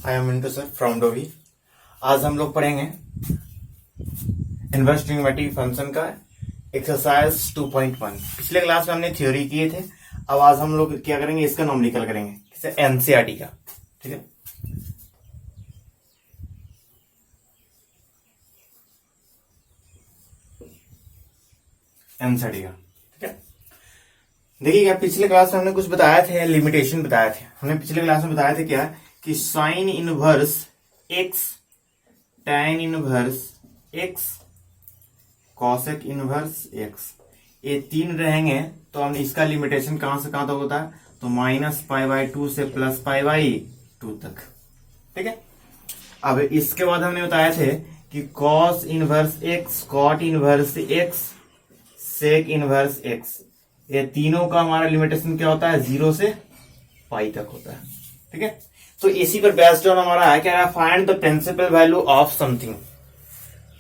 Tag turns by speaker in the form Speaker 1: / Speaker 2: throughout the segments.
Speaker 1: I am Mintu sir from डोवी। आज हम लोग पढ़ेंगे इनवर्स ट्रिग्नोमेट्रिक फंक्शन का एक्सरसाइज 2.1। पिछले क्लास में हमने थ्योरी किए थे। अब आज हम लोग क्या करेंगे, इसका नॉमेरिकल करेंगे, जैसे एनसीईआरटी का। ठीक है, एनसीईआरटी का। ठीक है, देखिएगा पिछले क्लास में हमने कुछ बताया थे, लिमिटेशन बताए थे। हमने पिछले क्लास में बताया थे क्या कि sign inverse x, tan inverse x, cosec inverse x, ये तीन रहेंगे तो हम इसका लिमिटेशन कहां से कहां तक होता है, तो -π/2 से +π/2 तक। ठीक है, अब इसके बाद हमने बताया थे कि cos inverse x, cot inverse x, sec inverse x, ये तीनों का हमारा लिमिटेशन क्या होता है, 0 से पाई तक होता है। ठीक है, तो इसी पर बेस्ड ऑन हमारा है क्या, find the principal value of something,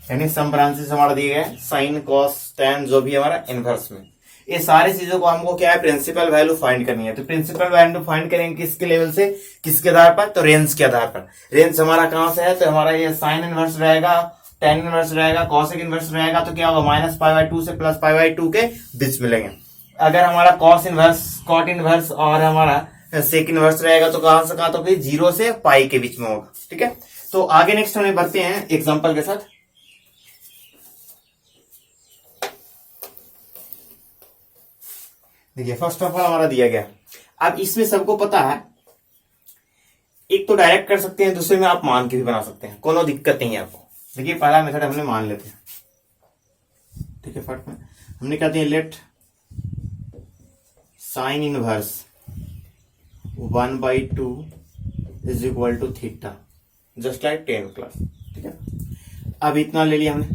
Speaker 1: यानी सम ब्रांचेस हमारा दिए गए साइन कॉस टैन जो भी हमारा इनवर्स में, ये सारी चीजों को हमको क्या है, प्रिंसिपल वैल्यू फाइंड करनी है। तो प्रिंसिपल वैल्यू फाइंड करेंगे किसके लेवल से, किसके आधार पर, तो रेंज के आधार पर। रेंज हमारा कहां से है, तो हमारा ये साइन इनवर्स रहेगा, टैन इनवर्स रहेगा, कॉसेक इनवर्स रहेगा, तो क्या होगा, -π/2 से +π/2 के बीच मिलेंगे। अगर हमारा कॉस इनवर्स, कॉट इनवर्स और हमारा सेक इनवर्स रहेगा तो कहां से कहां, तो 0 से पाई के बीच में होगा। ठीक है, तो आगे नेक्स्ट हमें बढ़ते हैं एग्जांपल के साथ। देखिए फर्स्ट ऑफ ऑल हमारा दिया गया, अब इसमें सबको पता है, एक तो डायरेक्ट कर सकते हैं, दूसरे में आप मान के भी बना सकते हैं, कोनो दिक्कत नहीं है आपको। देखिए पहला मेथड हमने मान लेते हैं। ठीक है, फर्स्ट में हमने क्या दिया, let sine inverse 1/2 is equal to theta, just like 10 class. ठीक है, अब इतना ले लिया हमने,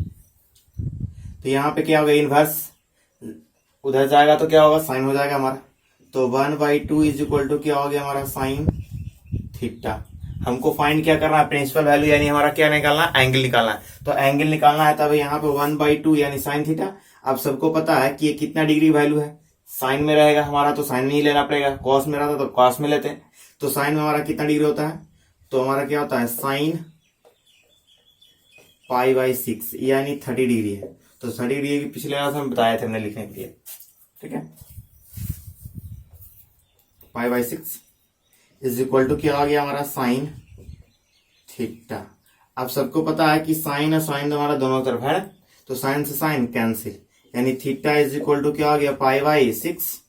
Speaker 1: तो यहां पे क्या होगा, इनवर्स उधर जाएगा तो क्या होगा, साइन हो जाएगा हमारा। तो 1/2 इज इक्वल टू क्या हो गया हमारा, साइन थीटा। हमको फाइंड क्या करना है, प्रिंसिपल वैल्यू, यानी हमारा क्या निकालना है, एंगल निकालना है। तो एंगल निकालना है, तब यहाँ पे 1/2 यानी साइन थीटा। अब सबको पता है कि ये कितना डिग्री वैल्यू है, साइन में रहेगा हमारा तो साइन में ही लेना पड़ेगा, कॉस में रहता तो कॉस में लेते हैं। तो साइन में हमारा कितना डिग्री होता है, तो हमारा क्या होता है, साइन π/6 यानी 30 डिग्री है। तो 30 डिग्री पिछले क्लास में बताया था हमने लिखने के लिए। ठीक है, π/6 इज इक्वल टू क्या आ गया हमारा, साइन थीटा। अब सबको पता है कि साइन और साइन हमारा दोनों तरफ है, तो साइन से साइन कैंसिल, यानी थीटा इज इक्वल टू क्या आ गया, π/6।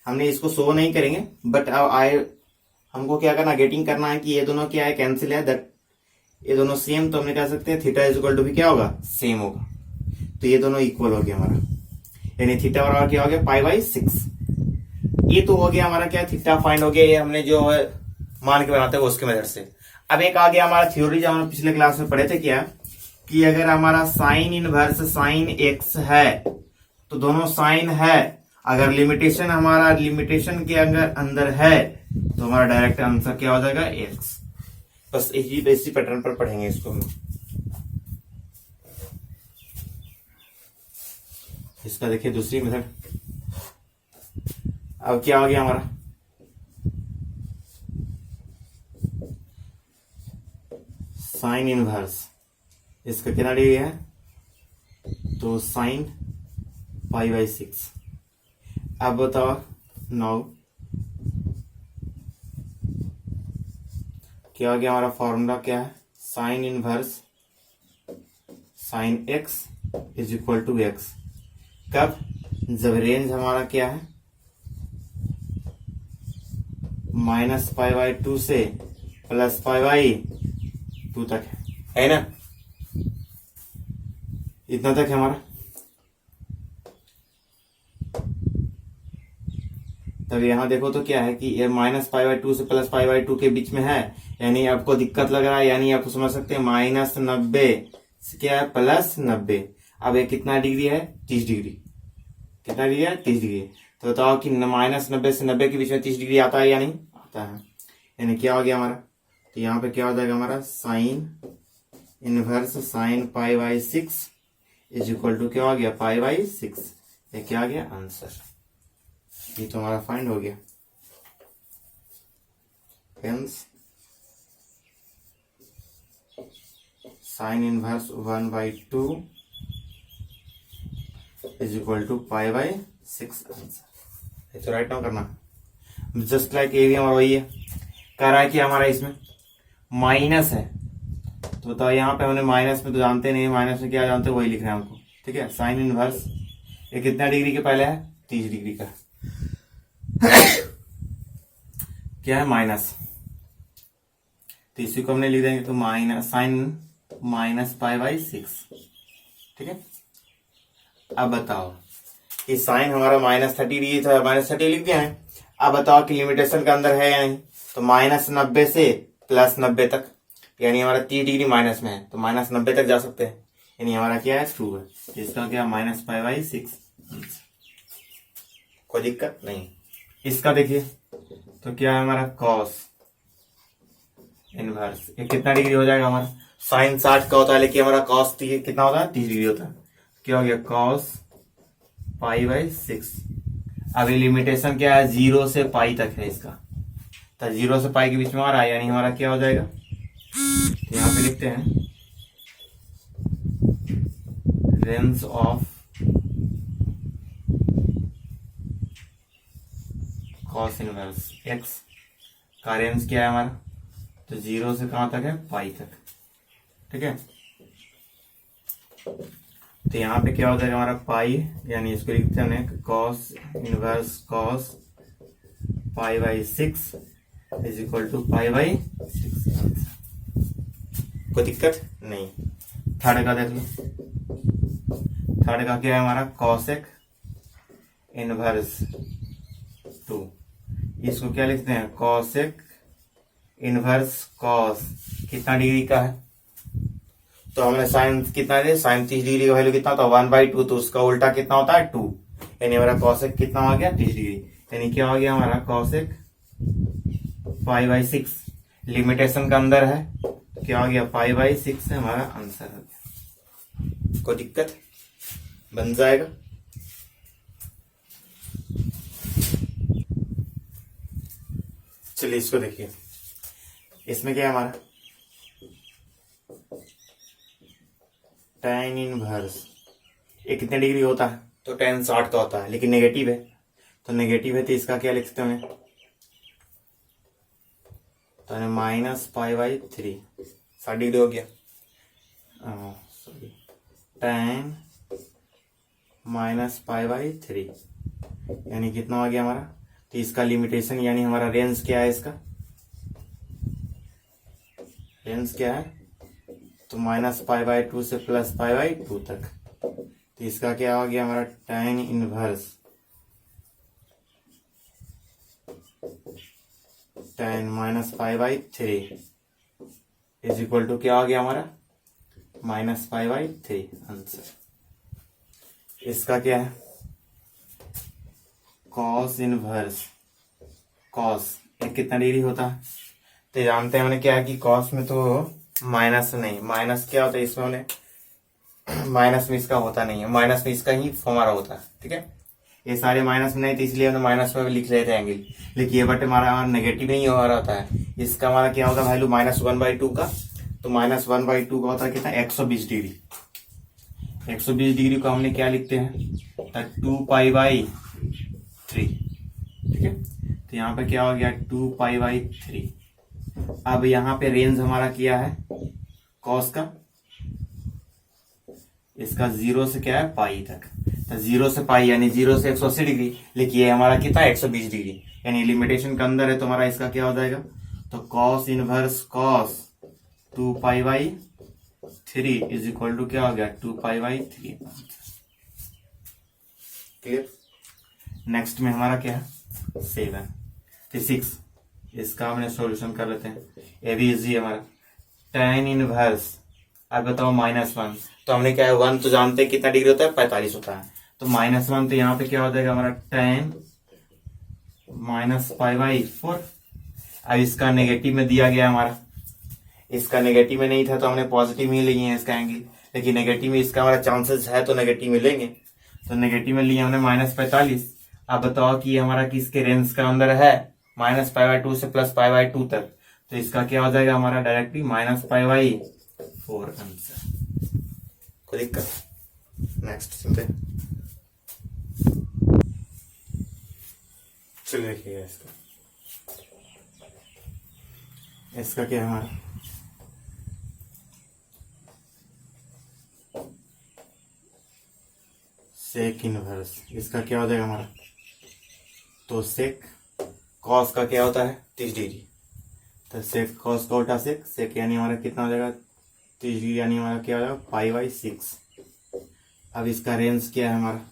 Speaker 1: हमने इसको शो नहीं करेंगे, बट अब हमको क्या करना, गेटिंग करना है कि ये दोनों क्या है, कैंसिल है, दैट ये दोनों सेम, तो हमने कह सकते हैं थीटा इज इक्वल टू भी क्या होगा, सेम होगा। तो ये दोनों इक्वल हो गया हमारा, यानी थीटा बराबर क्या हो गया, π/6। ये तो हो गया हमारा क्या, थीटा फाइंड हो गया, ये हमने जो है मान के बनाते हैं उसके मेथड से। अब एक आ गया हमारा थ्योरी, जो हम पिछले क्लास में पढ़े थे, क्या कि अगर हमारा साइन इनवर्स साइन एक्स है तो दोनों साइन है, अगर लिमिटेशन हमारा लिमिटेशन के अंदर है तो हमारा डायरेक्ट आंसर क्या हो जाएगा, एक्स। बस इसी पैटर्न पर पढ़ेंगे इसको हम। इसका देखिए दूसरी मेथड, अब क्या हो गया हमारा, साइन इनवर्स, इसका कितना डिग्री है, तो साइन π/6। अब बताओ नाउ क्या हो गया हमारा, फॉर्मूला क्या है, sine inverse sine x is equal to x. कब, जब रेंज हमारा क्या है, -π/2 से +π/2 तक है ना, इतना तक है हमारा। तब यहां देखो तो क्या है कि ये -π/2 से +π/2 के बीच में है, यानी आपको दिक्कत लग रहा है, यानी आप समझ सकते हैं -90 से क्या है, +90। अब ये कितना डिग्री है, 30 डिग्री। कितना डिग्री है, 30 डिग्री। तो बताओ कि -90 से 90 के बीच में 30 डिग्री आता है या नहीं आता है, यानी क्या हो गया हमारा, तो यहाँ पे क्या हो जाएगा हमारा, sine inverse sine π/6 is equal to क्या हो गया, π/6। ये क्या आ गया आंसर, ये तो हमारा फाइंड हो गया। Friends sine inverse 1/2 is equal to pi by 6 answer. तो राइट नाउ करना जस्ट लाइक ए भी हमारा वही है। कह रहा है कि हमारा इसमें माइनस है, तो बताओ यहाँ पे हमने माइनस में तो जानते नहीं, माइनस में क्या जानते वही लिख रहे हैं हमको। ठीक है, साइन इनवर्स ये कितना डिग्री के पहले है, 30 डिग्री का क्या है माइनस, तो इसी को हमने लिख देंगे तो minus sine minus pi by 6। ठीक है, अब बताओ कि साइन हमारा -30 डिग्री था, -30 लिख दिया है। अब बताओ कि लिमिटेशन के अंदर है या नहीं, तो -90 से +90 तक, यानी हमारा 30 डिग्री माइनस में है तो -90 तक जा सकते हैं, यानी हमारा क्या है 2 है, इसका क्या -π/6। कोई दिक्कत नहीं। इसका देखिए तो क्या है हमारा कॉस इनवर्स, ये कितना डिग्री हो जाएगा हमारा, साइन 60 का होता है लेकिन हमारा कॉस कितना होता है 30 डिग्री होता है, क्या हो गया कॉस π/6। अभी लिमिटेशन क्या है 0 से पाई तक है इसका, तो 0 से पाई के बीच में आ रहा है, यानी हमारा क्या हो जाएगा, तो यहाँ पे लिखते हैं range of cos inverse x का रेंज क्या है हमारा, तो 0 से कहां तक है, पाई तक। ठीक है, तो यहाँ पे क्या हो जाएगा हमारा पाई, यानी इसको लिखते हैं cos inverse cos π/6 is equal to π/6। कोई दिक्कत नहीं। थर्ड का देख लो, थर्ड का क्या है हमारा कॉसेक इनवर्स 2, इसको क्या लिखते हैं कॉसेक इनवर्स कॉस कितना डिग्री का है, तो हमने साइन कितना है, साइन 30 डिग्री का वैल्यू कितना होता है 1/2, तो उसका उल्टा कितना होता है 2, यानी हमारा कॉसेक कितना हो गया 30 डिग्री, यानी क्या हो गया हमारा कॉसेक π/6। लिमिटेशन का अंदर है तो क्या हो गया π/6 से हमारा आंसर हो गया। कोई दिक्कत, बन जाएगा। चलिए इसको देखिए, इसमें क्या है हमारा tan इनवर्स ये कितने डिग्री होता है, तो tan 60 का होता है, लेकिन नेगेटिव है, तो नेगेटिव है तो इसका क्या लिख सकते हैं, तो -π/3 60 डिग्री हो गया, सॉरी tan -π/3 यानी कितना हो गया हमारा, तो इसका लिमिटेशन यानी हमारा रेंज क्या है, इसका रेंज क्या है, तो -π/2 से +π/2 तक, तो इसका क्या हो गया हमारा tan inverse tan -π/3 is equal to क्या हो गया हमारा -π/3 आंसर। इसका क्या है कॉस इनवर्स कॉस एक कितना डिग्री होता है, तो जानते हैं हमने क्या है कि कॉस में तो माइनस नहीं, माइनस क्या होता है इसमें हमने माइनस में इसका होता नहीं है, माइनस में इसका ही हमारा होता है। ठीक है, ये सारे माइनस में नहीं थे इसलिए हमने माइनस में लिख लेते हैं एंगल, लेकिन ये बट हमारा नेगेटिव नहीं हो रहा होता है, इसका हमारा क्या होगा वैल्यू -1/2 का, तो -1/2 का होता है कितना 120 डिग्री, 120 डिग्री को हमने क्या लिखते हैं 2π/3। ठीक है, तो यहाँ पे क्या हो गया 2π/3। अब यहाँ पे रेंज हमारा क्या है कॉस का, इसका 0 से क्या है पाई तक, तो 0 से पाई यानी 0 से 180 डिग्री, लेकिन ये हमारा कितना 120 डिग्री, यानी लिमिटेशन के अंदर है, तो हमारा इसका क्या हो जाएगा, तो cos inverse cos 2π/3 is equal to क्या हो गया 2π/3। क्लियर। नेक्स्ट में हमारा क्या है 7 तो 6, इसका हमने सॉल्यूशन कर लेते हैं, ये भी इजी है हमारा tan इनवर्स। अब बताओ -1, तो हमने क्या है 1 तो जानते हैं कितना डिग्री होता है 45 होता है, तो -1 तो यहाँ पे क्या हो जाएगा हमारा tan -π/4। अब इसका नेगेटिव में दिया गया हमारा, इसका नेगेटिव में नहीं था तो हमने पॉजिटिव में लिए हैं इसका एंगल, लेकिन नेगेटिव में इसका हमारा चांसेस है तो नेगेटिव में लेंगे, तो नेगेटिव में लिए हमने -45। अब बताओ कि हमारा किसके रेंज का अंदर है -π/2 से +π/2 तक, तो इसका क्या हो जाएगा हमारा डायरेक्टली -π/4 4 आंसर। कोई दिक्कत? नेक्स्ट सुनते हैं। चलिए देखिएगा इसका क्या है हमारा, सेक इनवर्स। इसका क्या हो जाएगा हमारा, तो सेक कॉस का क्या होता है 30 डिग्री, तो सेक कॉस का उल्टा सेक, सेक यानी हमारा कितना हो जाएगा 30 डिग्री, यानी हमारा क्या हो जाएगा π/6। अब इसका रेंज क्या है हमारा,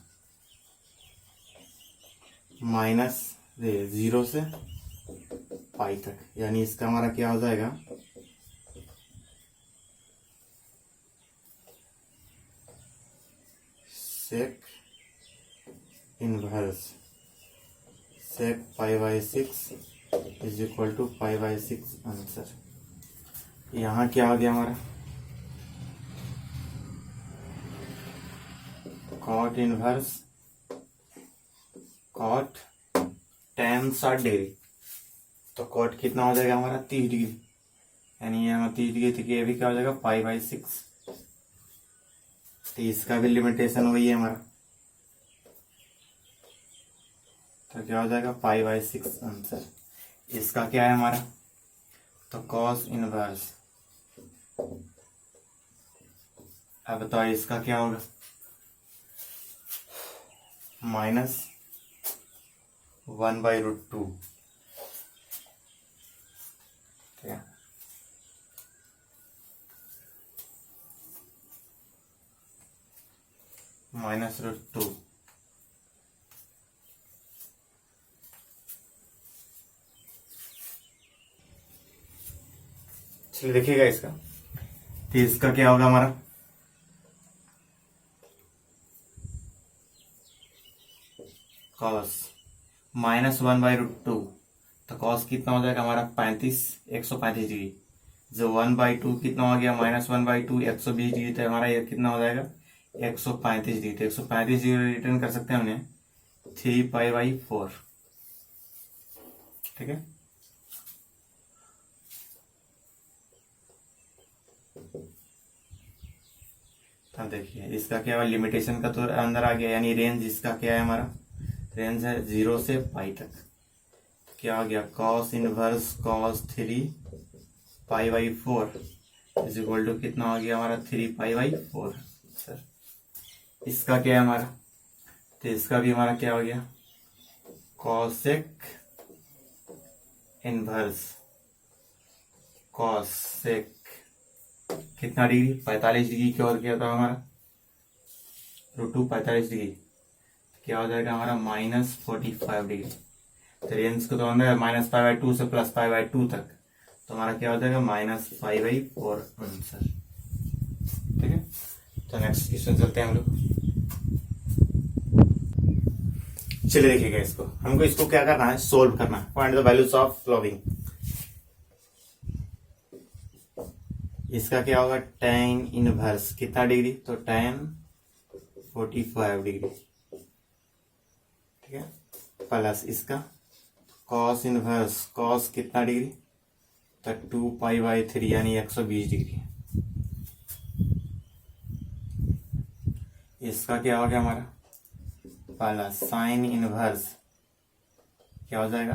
Speaker 1: -0 से पाई तक, यानी इसका हमारा क्या हो जाएगा, sec inverse sec π/6 is equal to π/6 answer. यहाँ क्या हो गया हमारा, cot inverse cot tan 60 degree, तो कॉट कितना हो जाएगा हमारा 30 डिग्री, यानी यहाँ 30 डिग्री थी, ये भी क्या हो जाएगा π/6। तो इसका भी लिमिटेशन वही है हमारा, तो क्या हो जाएगा π/6 आंसर। इसका क्या है हमारा, तो कॉस इनवर्स, अब बताओ इसका क्या होगा, -1/√2, ठीक है, -√2। चलिए देखिएगा इसका, तो इसका क्या होगा हमारा, कॉस -1/√2, तो कॉस कितना हो जाएगा हमारा 135 डिग्री, जो 1/2 कितना हो गया -1/2 120 डिग्री, तो हमारा ये कितना हो जाएगा 135 डिग्री। तो 135 डिग्री रिटर्न कर सकते हैं हमने 3π/4, ठीक है। अब देखिए इसका क्या है, लिमिटेशन का तो अंदर आ गया, यानी रेंज इसका क्या है हमारा, रेंज है 0 से पाई तक, क्या हो गया cos inverse cos 3π/4 is equal to कितना हो गया हमारा 3π/4 सर। इसका क्या है हमारा, तो इसका भी हमारा क्या हो गया कॉसेक इनवर्स कॉसेक कितना डिग्री 45 डिग्री की, और क्या होता है हमारा √2 45 डिग्री, क्या हो जाएगा हमारा -45 डिग्री। तो रेंज को तो अंदर -π/2 से +π/2 तक, तो हमारा क्या हो जाएगा -π/4 आंसर, ठीक है। तो नेक्स्ट क्वेश्चन चलते हैं हम लोग। चलिए देखिएगा इसको, हमको इसको क्या करना है, सोल्व करना है, find the values of following. इसका क्या होगा tan इनवर्स कितना डिग्री, तो tan 45 डिग्री, ठीक है, प्लस इसका cos इनवर्स cos कितना डिग्री, तो 2π/3 यानी 120 डिग्री। इसका क्या हो गया हमारा, प्लस साइन इनवर्स क्या हो जाएगा,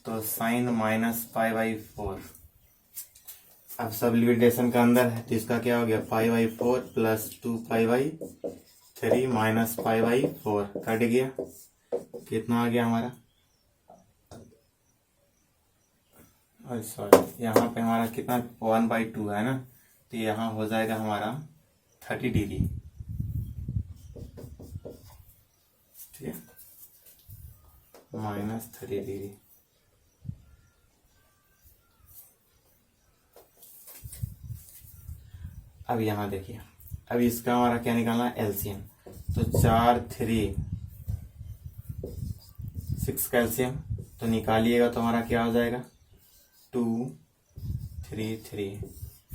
Speaker 1: तो साइन -π/4। अब सब लिमिटेशन का अंदर है, तो इसका क्या हो गया π/4 प्लस 2π/3 माइनस π/4 कट गया, कितना आ गया हमारा, सॉरी यहाँ पे हमारा कितना 1/2 है ना, तो यहाँ हो जाएगा हमारा 30 डिग्री, ठीक है, -30 डिग्री। अब यहाँ देखिए, अब इसका हमारा क्या निकालना है एलसीएम, तो 4 3 6 का एलसीएम तो निकालिएगा, तो हमारा क्या हो जाएगा 2 3 3,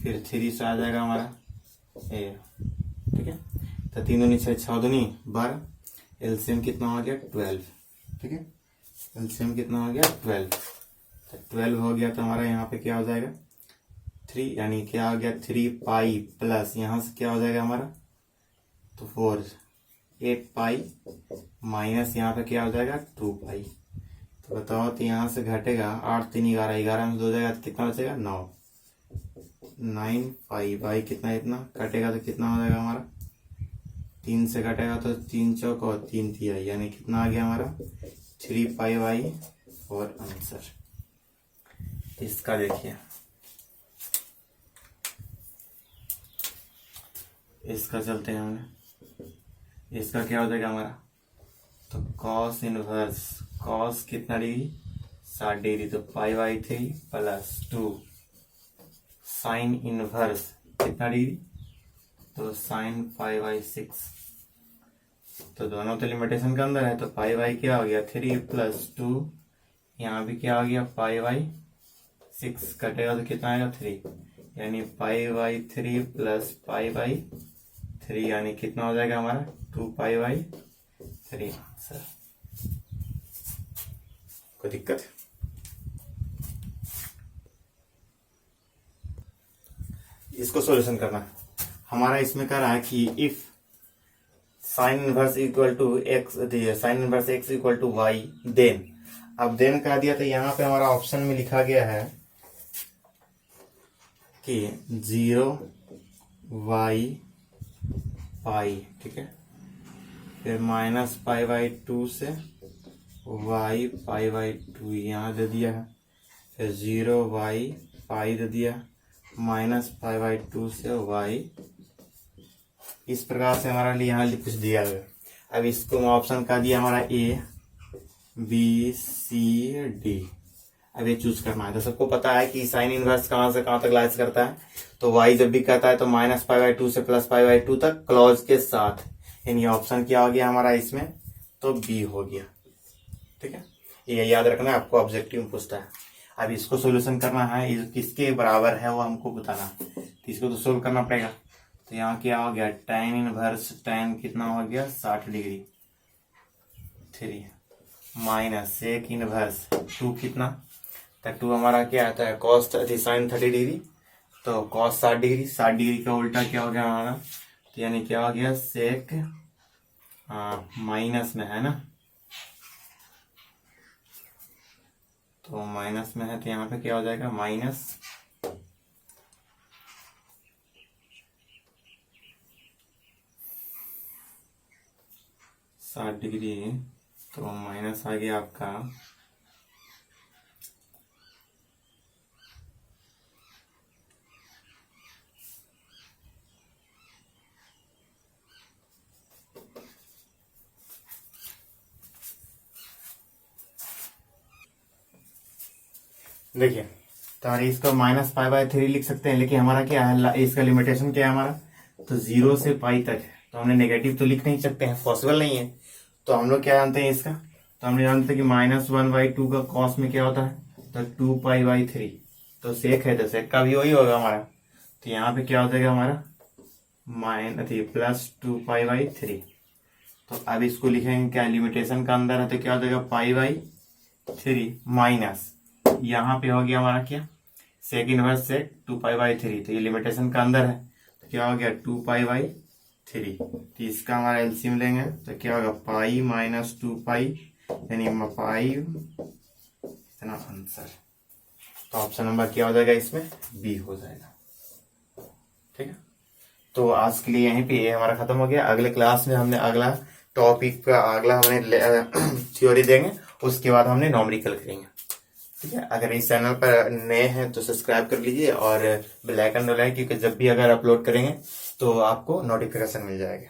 Speaker 1: फिर 3 से आ जाएगा हमारा ए, ठीक है, तो 3 दूनी 6 6 दूनी 12, एलसीएम कितना हो गया 12, ठीक है, एलसीएम कितना हो गया 12, तो 12 हो गया, तो हमारा यहाँ पे क्या हो जाएगा 3 यानी क्या आ गया 3 पाई प्लस यहाँ से क्या हो जाएगा हमारा, तो 4 8 पाई माइनस यहाँ पे क्या हो जाएगा 2 पाई। तो बताओ, तो यहाँ से घटेगा 8 3 11, 11 में 2 हो जाएगा तो कितना बचेगा 9, 9 पाई बाई कितना, इतना कटेगा तो कितना हो जाएगा हमारा, 3 से कटेगा तो 3 चौक और 3 तिहाई, यानी कितना आ गया हमारा 3 पाई बाई 4 आंसर। इसका देखिए, इसका चलते हैं हमने, इसका क्या हो जाएगा हमारा, तो कॉस इनवर्स, कॉस कितना डिग्री 60 डिग्री, तो pi by 3 plus 2 sine inverse कितना डिग्री, तो साइन पाई बाई 6, तो दोनों तो लिमिटेशन के अंदर है, तो पाई बाई क्या हो गया 3 प्लस 2, यहाँ भी क्या हो गया पाई बाई 6, कटेगा तो कितना आएगा 3, यानी pi by 3 plus pi by 3, यानी कितना हो जाएगा हमारा 2 पाई बाई 3 आंसर। कोई दिक्कत है? इसको सॉल्यूशन करना है हमारा, इसमें कह रहा है कि if sine inverse equal to x, sine inverse x equal to y, then, अब देन कह दिया तो यहाँ पे हमारा ऑप्शन में लिखा गया है कि 0 वाई पाई, ठीक है, फिर माइनस पाई बाई 2 से वाई पाई बाई 2 यहाँ दे दिया है, फिर 0 वाई पाई दे दिया, माइनस पाई बाई 2 से वाई, इस प्रकार से हमारा लिए यहाँ कुछ दिया है। अब इसको ऑप्शन का दिया हमारा ए बी सी डी, अब ये चूज करना है। तो सबको पता है कि साइन इनवर्स कहाँ से कहाँ तक लाइज करता है, तो वाई जब भी कहता है तो माइनस पाई बाई 2 से प्लस पाई बाई 2 तक क्लॉज के साथ, यानी ऑप्शन क्या हो गया हमारा इसमें, तो बी हो गया। ठीक है, ये याद रखना है, आपको ऑब्जेक्टिव में पूछता है। अब इसको सोल्यूशन करना है, किसके बराबर है वो हमको बताना, तो इसको तो सोल्व करना पड़ेगा। तो यहाँ क्या हो गया tan इनवर्स, tan कितना हो गया 60 डिग्री 3 माइनस सेक इनवर्स 2 कितना, तो 2 हमारा क्या आता है कॉस साइन 30 डिग्री, तो कॉस 60 डिग्री, 60 डिग्री का उल्टा क्या हो गया हमारा, तो यानी क्या हो गया सेक माइनस में है ना, तो माइनस में है तो यहाँ पे क्या हो जाएगा माइनस 60 डिग्री, तो माइनस आ गया आपका देखिए, तो हमारे इसको माइनस पाई बाई 3 लिख सकते हैं, लेकिन हमारा क्या है, इसका लिमिटेशन क्या है हमारा, तो 0 से पाई तक है, तो हमने नेगेटिव तो लिख नहीं सकते हैं, पॉसिबल नहीं है। तो हम लोग क्या जानते हैं इसका, तो हमने जानते हैं कि -1/2 का कॉस में क्या होता है, तो 2 पाई बाई 3, तो सेक है तो सेक का भी वही होगा हमारा, तो यहाँ पे क्या हो जाएगा हमारा प्लस 2 पाई बाई 3। तो अब इसको लिखेंगे क्या, लिमिटेशन का अंदर है तो क्या हो जाएगा पाई बाई 3 माइनस, यहाँ पे हो गया हमारा क्या सेक इनवर्स सेक 2 पाई बाई 3, तो ये लिमिटेशन का अंदर है तो क्या हो गया 2 पाई बाई 3। तो इसका हमारा एलसीएम लेंगे तो क्या होगा पाई माइनस 2 पाई, यानी पाई, इतना आंसर। तो ऑप्शन नंबर क्या हो जाएगा इसमें, बी हो जाएगा। ठीक है, तो आज के लिए यहीं पे ये हमारा खत्म हो गया। अगले क्लास में हमने अगला टॉपिक का अगला हमने थ्योरी देंगे, उसके बाद हमने नॉमरिकल करेंगे। ठीक है, अगर इस चैनल पर नए हैं तो सब्सक्राइब कर लीजिए और बेल आइकन दबाएं, क्योंकि जब भी अगर अपलोड करेंगे तो आपको नोटिफिकेशन मिल जाएगा।